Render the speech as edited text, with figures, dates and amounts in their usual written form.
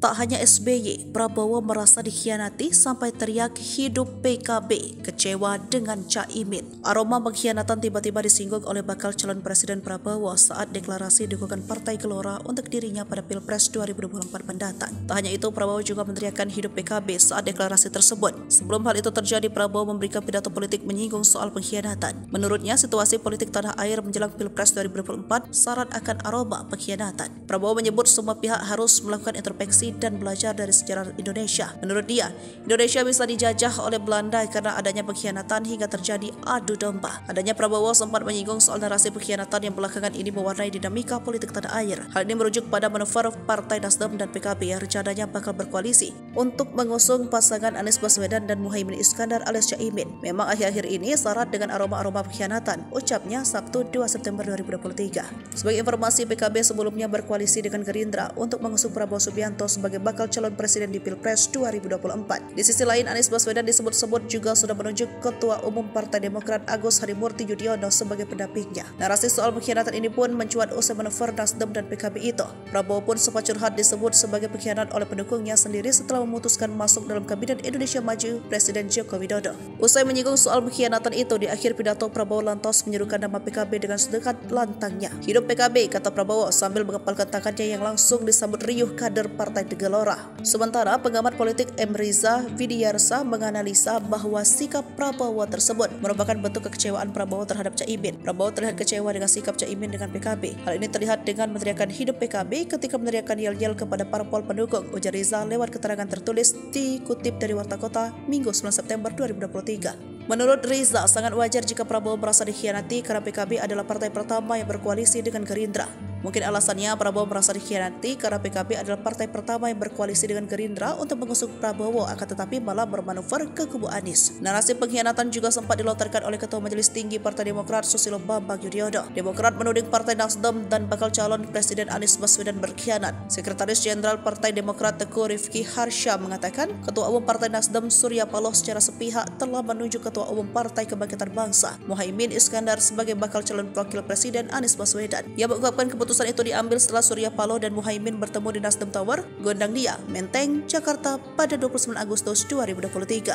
Tak hanya SBY, Prabowo merasa dikhianati sampai teriak hidup PKB, kecewa dengan Caimin. Aroma pengkhianatan tiba-tiba disinggung oleh bakal calon Presiden Prabowo saat deklarasi dukungan Partai Gelora untuk dirinya pada Pilpres 2024 mendatang. Tak hanya itu, Prabowo juga meneriakkan hidup PKB saat deklarasi tersebut. Sebelum hal itu terjadi, Prabowo memberikan pidato politik menyinggung soal pengkhianatan. Menurutnya, situasi politik tanah air menjelang Pilpres 2024 syarat akan aroma pengkhianatan. Prabowo menyebut semua pihak harus melakukan introspeksi dan belajar dari sejarah Indonesia. Menurut dia, Indonesia bisa dijajah oleh Belanda karena adanya pengkhianatan hingga terjadi adu domba. Adanya Prabowo sempat menyinggung soal narasi pengkhianatan yang belakangan ini mewarnai dinamika politik tanah air. Hal ini merujuk pada manuver Partai Nasdem dan PKB yang rencananya bakal berkoalisi untuk mengusung pasangan Anies Baswedan dan Muhaimin Iskandar alias Caimin. Memang akhir-akhir ini syarat dengan aroma-aroma pengkhianatan, ucapnya Sabtu 2 September 2023. Sebagai informasi, PKB sebelumnya berkoalisi dengan Gerindra untuk mengusung Prabowo Subianto sebagai bakal calon presiden di Pilpres 2024. Di sisi lain, Anies Baswedan disebut-sebut juga sudah menunjuk Ketua Umum Partai Demokrat Agus Harimurti Yudhoyono sebagai pendampingnya. Narasi soal pengkhianatan ini pun mencuat usai manuver Nasdem dan PKB itu. Prabowo pun sempat curhat disebut sebagai pengkhianat oleh pendukungnya sendiri setelah memutuskan masuk dalam Kabinet Indonesia Maju Presiden Joko Widodo. Usai menyinggung soal pengkhianatan itu, di akhir pidato Prabowo lantas menyerukan nama PKB dengan sedekat lantangnya. Hidup PKB, kata Prabowo sambil mengepalkan tangannya yang langsung disambut riuh kader Partai Gelora. Sementara pengamat politik M. Riza Widiarsa menganalisa bahwa sikap Prabowo tersebut merupakan bentuk kekecewaan Prabowo terhadap Caimin. Prabowo terlihat kecewa dengan sikap Caimin dengan PKB. Hal ini terlihat dengan meneriakkan hidup PKB ketika meneriakkan yel-yel kepada parpol pendukung, ujar Riza lewat keterangan tertulis dikutip dari Warta Kota Minggu 9 September 2023. Menurut Riza, sangat wajar jika Prabowo merasa dikhianati karena PKB adalah partai pertama yang berkoalisi dengan Gerindra. Mungkin alasannya Prabowo merasa dikhianati karena PKB adalah partai pertama yang berkoalisi dengan Gerindra untuk mengusung Prabowo, akan tetapi malah bermanuver ke kubu Anies. Narasi pengkhianatan juga sempat dilontarkan oleh Ketua Majelis Tinggi Partai Demokrat Susilo Bambang Yudhoyono. Demokrat menuding Partai Nasdem dan bakal calon Presiden Anies Baswedan berkhianat. Sekretaris Jenderal Partai Demokrat Teguh Rifki Harsha mengatakan Ketua Umum Partai Nasdem Surya Paloh secara sepihak telah menunjuk Ketua Umum Partai Kebangkitan Bangsa Muhaimin Iskandar sebagai bakal calon wakil Presiden Anies Baswedan. Ia mengungkapkan keputusan itu diambil setelah Surya Paloh dan Muhaimin bertemu di Nasdem Tower, Gondang Dia, Menteng, Jakarta pada 29 Agustus 2023.